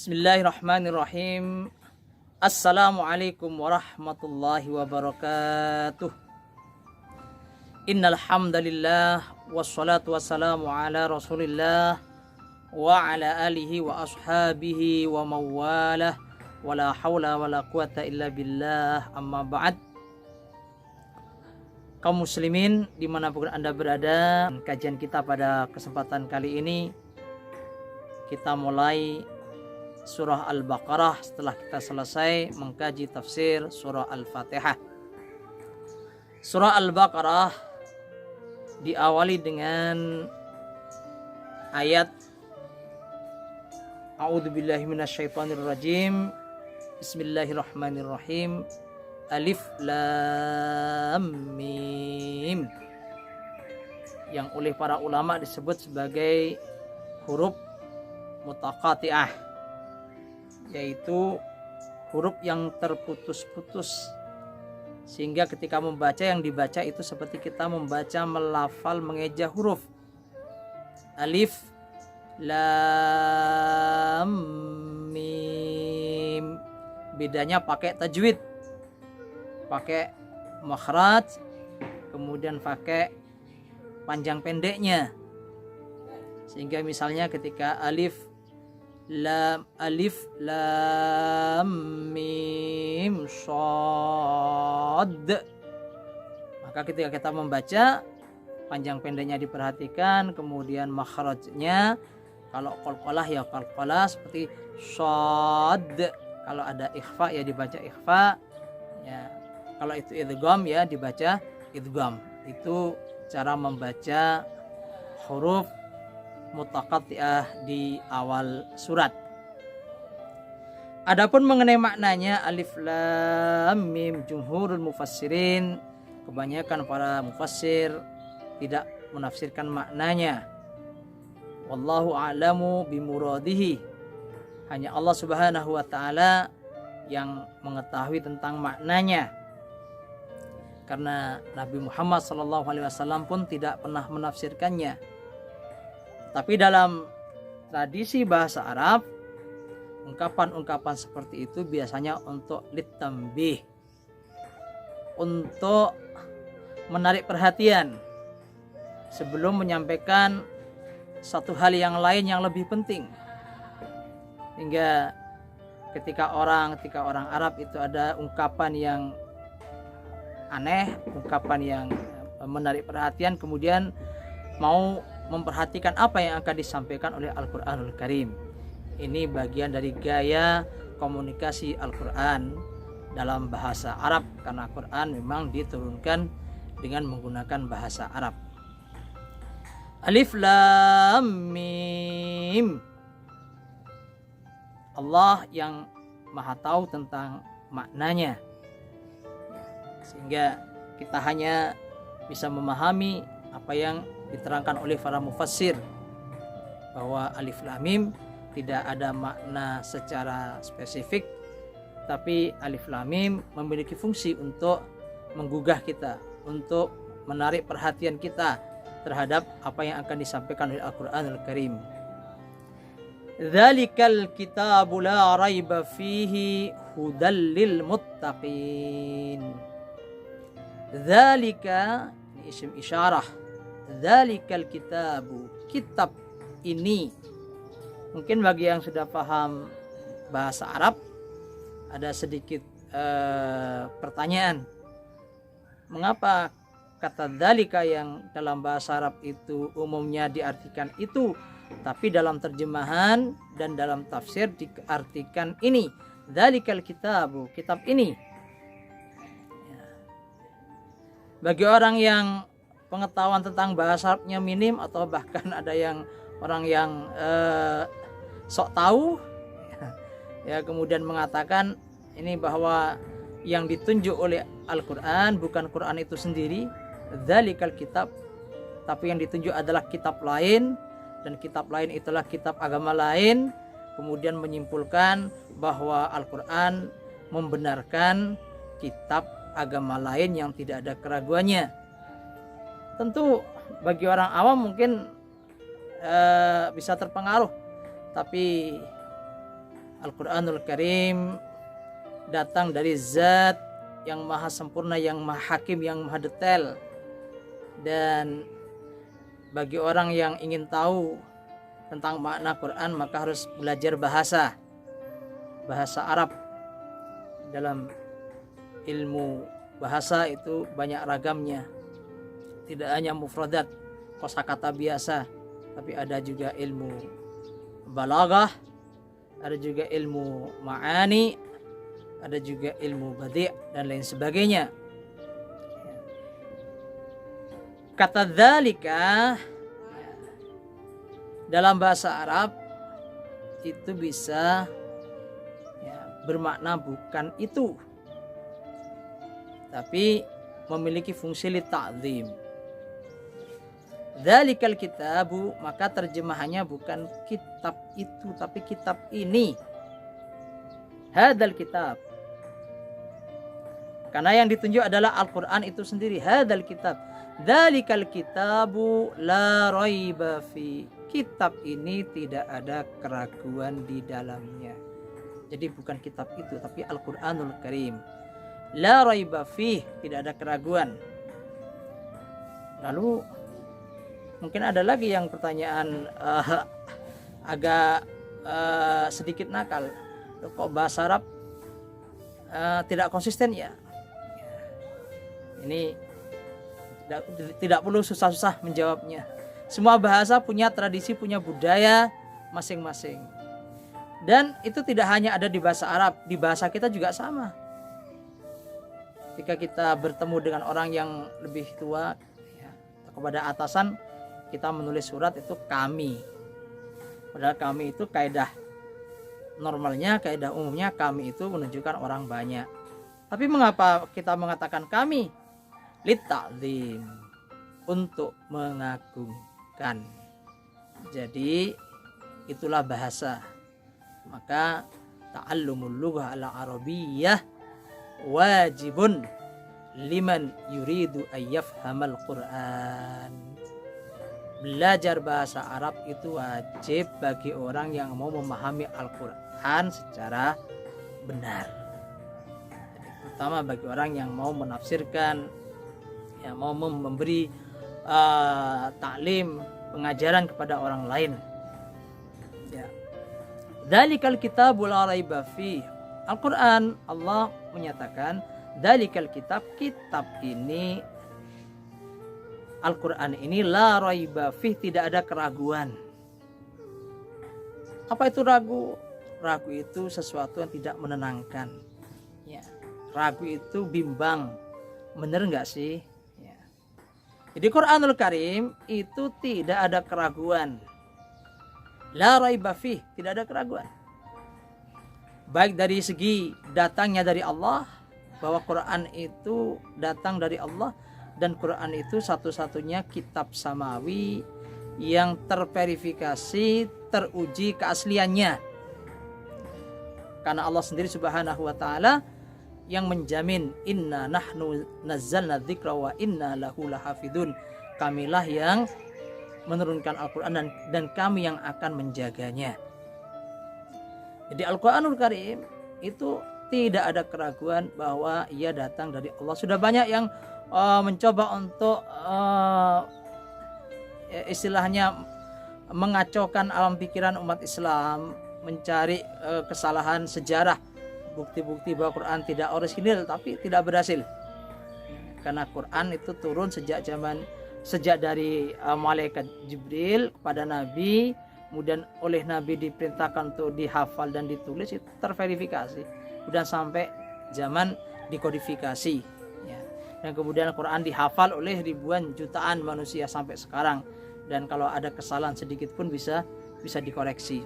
Bismillahirrahmanirrahim. Assalamualaikum warahmatullahi wabarakatuh. Innal hamdalillah wassalatu wassalamu ala Rasulillah wa ala alihi wa ashabihi wa mawalah wala haula wala quwata illa billah, amma ba'd. Kaum muslimin dimanapun Anda berada, kajian kita pada kesempatan kali ini kita mulai surah Al-Baqarah setelah kita selesai mengkaji tafsir surah Al-Fatihah. Surah Al-Baqarah diawali dengan ayat A'udzubillahi minasyaitonirrajim. Bismillahirrahmanirrahim. Alif Lam Mim, yang oleh para ulama disebut sebagai huruf mutaqati'ah, yaitu huruf yang terputus-putus, sehingga ketika membaca yang dibaca itu seperti kita membaca melafal mengeja huruf. Alif Lam Mim, bedanya pakai tajwid, pakai makhraj, kemudian pakai panjang pendeknya, sehingga misalnya ketika alif lam mim shad, maka ketika kita membaca panjang pendeknya diperhatikan, kemudian makhrajnya kalau qalqalah ya qalqalah seperti shad, kalau ada ikhfa ya dibaca ikhfa, ya kalau itu idgham ya dibaca idgham. Itu cara membaca huruf mutaqatti'ah di awal surat. Adapun mengenai maknanya alif lam mim, jumhurul mufassirin, kebanyakan para mufassir tidak menafsirkan maknanya. Wallahu a'lamu bimuradihi, hanya Allah Subhanahu wa taala yang mengetahui tentang maknanya. Karena Nabi Muhammad SAW pun tidak pernah menafsirkannya. Tapi dalam tradisi bahasa Arab, ungkapan-ungkapan seperti itu biasanya untuk litanbih, untuk menarik perhatian sebelum menyampaikan satu hal yang lain yang lebih penting. Hingga ketika orang Arab itu ada ungkapan yang aneh, ungkapan yang menarik perhatian, kemudian mau memperhatikan apa yang akan disampaikan oleh Al-Quranul Karim. Ini bagian dari gaya komunikasi Al-Quran dalam bahasa Arab, karena Al-Quran memang diturunkan dengan menggunakan bahasa Arab. Alif Lam Mim, Allah yang maha tahu tentang maknanya, sehingga kita hanya bisa memahami apa yang diterangkan oleh para mufassir, bahwa alif lam mim tidak ada makna secara spesifik, tapi alif lam mim memiliki fungsi untuk menggugah kita, untuk menarik perhatian kita terhadap apa yang akan disampaikan oleh Al-Quranul Karim. Dzalikal kitabu la raiba fihi hudal lil muttaqin. Dzalika, ini isim isyarah. Dzalikal kitabu, kitab ini. Mungkin bagi yang sudah paham bahasa Arab ada sedikit pertanyaan. Mengapa kata dzalika yang dalam bahasa Arab itu umumnya diartikan itu, tapi dalam terjemahan dan dalam tafsir diartikan ini? Dzalikal kitabu, kitab ini. Bagi orang yang pengetahuan tentang bahasa Arabnya minim, atau bahkan ada yang orang yang sok tahu ya, kemudian mengatakan ini bahwa yang ditunjuk oleh Al-Quran bukan Quran itu sendiri, dzalikal kitab, tapi yang ditunjuk adalah kitab lain, dan kitab lain itulah kitab agama lain, kemudian menyimpulkan bahwa Al-Quran membenarkan kitab agama lain yang tidak ada keraguannya. Tentu bagi orang awam mungkin bisa terpengaruh, tapi Al-Quranul Karim datang dari zat yang maha sempurna, yang maha hakim, yang maha detail. Dan bagi orang yang ingin tahu tentang makna Quran, maka harus belajar bahasa Arab. Dalam ilmu bahasa itu banyak ragamnya, tidak hanya mufradat, kosakata biasa, tapi ada juga ilmu balaghah, ada juga ilmu ma'ani, ada juga ilmu badi' dan lain sebagainya. Kata dzalika dalam bahasa Arab itu bisa bermakna bukan itu, tapi memiliki fungsi li ta'zim. Dzalikal kitabu, maka terjemahannya bukan kitab itu, tapi kitab ini. Hadzal kitab, karena yang ditunjuk adalah Al-Quran itu sendiri. Hadzal kitab, dzalikal kitabu la raiba fi, kitab ini tidak ada keraguan di dalamnya. Jadi bukan kitab itu, tapi Al-Quranul Karim. La raiba fih, tidak ada keraguan. Lalu mungkin ada lagi yang pertanyaan agak sedikit nakal. Kok bahasa Arab tidak konsisten ya? Ini tidak perlu susah-susah menjawabnya. Semua bahasa punya tradisi, punya budaya masing-masing. Dan itu tidak hanya ada di bahasa Arab, di bahasa kita juga sama. Ketika kita bertemu dengan orang yang lebih tua, kepada atasan, kita menulis surat itu kami. Padahal kami itu kaidah normalnya, kaidah umumnya kami itu menunjukkan orang banyak. Tapi mengapa kita mengatakan kami? Litta'zim, untuk mengagungkan. Jadi itulah bahasa. Maka ta'allumul lughah al-arabiyyah wajibun liman yuridu ayyafhamal Qur'an. Belajar bahasa Arab itu wajib bagi orang yang mau memahami Al-Quran secara benar. Jadi, terutama bagi orang yang mau menafsirkan, yang mau memberi taklim, pengajaran kepada orang lain. Ya. Dzalikal kitabul la raiba fi. Al-Quran, Allah menyatakan dzalikal kitab, kitab ini, Al-Quran ini la raiba fih, tidak ada keraguan. Apa itu ragu? Ragu itu sesuatu yang tidak menenangkan. Ya. Ragu itu bimbang. Benar nggak sih? Ya. Jadi Quranul Karim itu tidak ada keraguan. La raiba fih, tidak ada keraguan. Baik dari segi datangnya dari Allah, bahwa Quran itu datang dari Allah, dan Quran itu satu-satunya kitab samawi yang terverifikasi, teruji keasliannya. Karena Allah sendiri Subhanahu wa taala yang menjamin, inna nahnu nazzalna dzikra wa inna lahu lahafidun. Kamilah yang menurunkan Al-Quran dan kami yang akan menjaganya. Jadi Al-Quranul Karim itu tidak ada keraguan bahwa ia datang dari Allah. Sudah banyak yang mencoba untuk istilahnya mengacaukan alam pikiran umat Islam, mencari kesalahan sejarah, bukti-bukti bahwa Quran tidak orisinil, tapi tidak berhasil. Karena Quran itu turun sejak dari malaikat Jibril kepada Nabi, kemudian oleh Nabi diperintahkan untuk dihafal dan ditulis, itu terverifikasi, kemudian sampai zaman dikodifikasi, ya. Dan kemudian Quran dihafal oleh ribuan jutaan manusia sampai sekarang, dan kalau ada kesalahan sedikit pun bisa dikoreksi.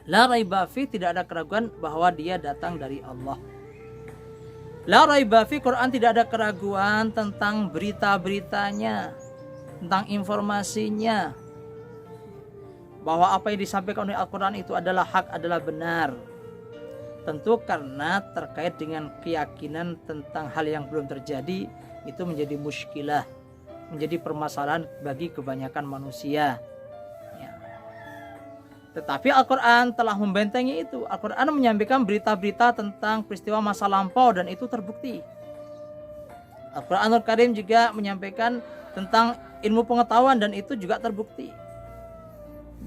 La raiba fi, tidak ada keraguan bahwa dia datang dari Allah. La raiba fi, Quran tidak ada keraguan tentang berita-beritanya, tentang informasinya, bahwa apa yang disampaikan oleh Al-Quran itu adalah hak, adalah benar. Tentu karena terkait dengan keyakinan tentang hal yang belum terjadi, itu menjadi muskilah, menjadi permasalahan bagi kebanyakan manusia, ya. Tetapi Al-Quran telah membentengi itu. Al-Quran menyampaikan berita-berita tentang peristiwa masa lampau dan itu terbukti. Al-Quranul Karim juga menyampaikan tentang ilmu pengetahuan dan itu juga terbukti.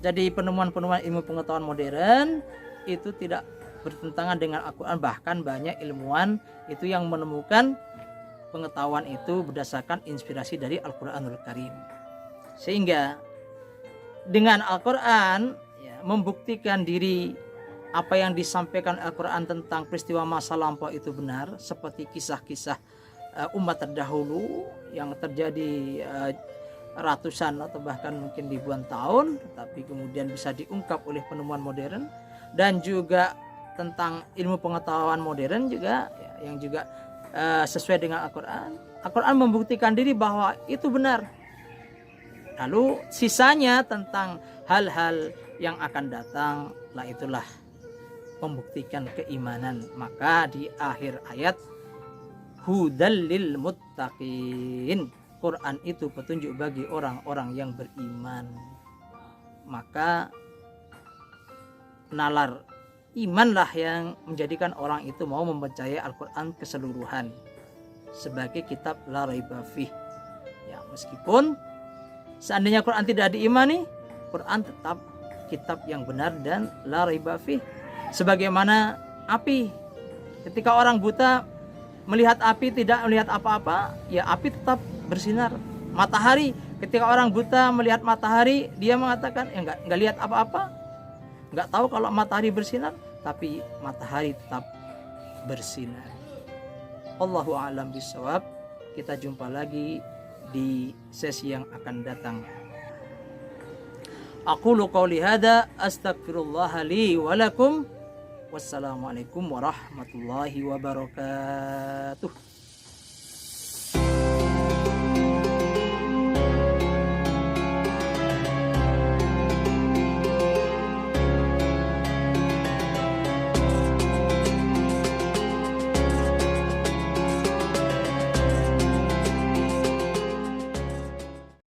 Jadi penemuan-penemuan ilmu pengetahuan modern itu tidak bertentangan dengan Al-Quran. Bahkan banyak ilmuwan itu yang menemukan pengetahuan itu berdasarkan inspirasi dari Al-Quranul Karim. Sehingga dengan Al-Quran membuktikan diri apa yang disampaikan Al-Quran tentang peristiwa masa lampau itu benar, seperti kisah-kisah umat terdahulu yang terjadi ratusan atau bahkan mungkin ribuan tahun, tetapi kemudian bisa diungkap oleh penemuan modern, dan juga tentang ilmu pengetahuan modern juga yang juga sesuai dengan Al-Quran. Al-Quran membuktikan diri bahwa itu benar. Lalu sisanya tentang hal-hal yang akan datang, lah itulah membuktikan keimanan. Maka di akhir ayat, hudal lil muttaqin, Quran itu petunjuk bagi orang-orang yang beriman. Maka nalar imanlah yang menjadikan orang itu mau mempercayai Al-Quran keseluruhan sebagai kitab la raiba fih. Ya, meskipun seandainya Quran tidak diimani, Quran tetap kitab yang benar dan la raiba fih. Sebagaimana api, ketika orang buta melihat api tidak melihat apa-apa, ya api tetap bersinar. Matahari, ketika orang buta melihat matahari, dia mengatakan ya enggak lihat apa-apa, enggak tahu kalau matahari bersinar, tapi matahari tetap bersinar. Allahu a'lam bishawab. Kita jumpa lagi di sesi yang akan datang. Aqulu qawli hadza astaghfirullah li wa lakum. Wassalamualaikum warahmatullahi wabarakatuh.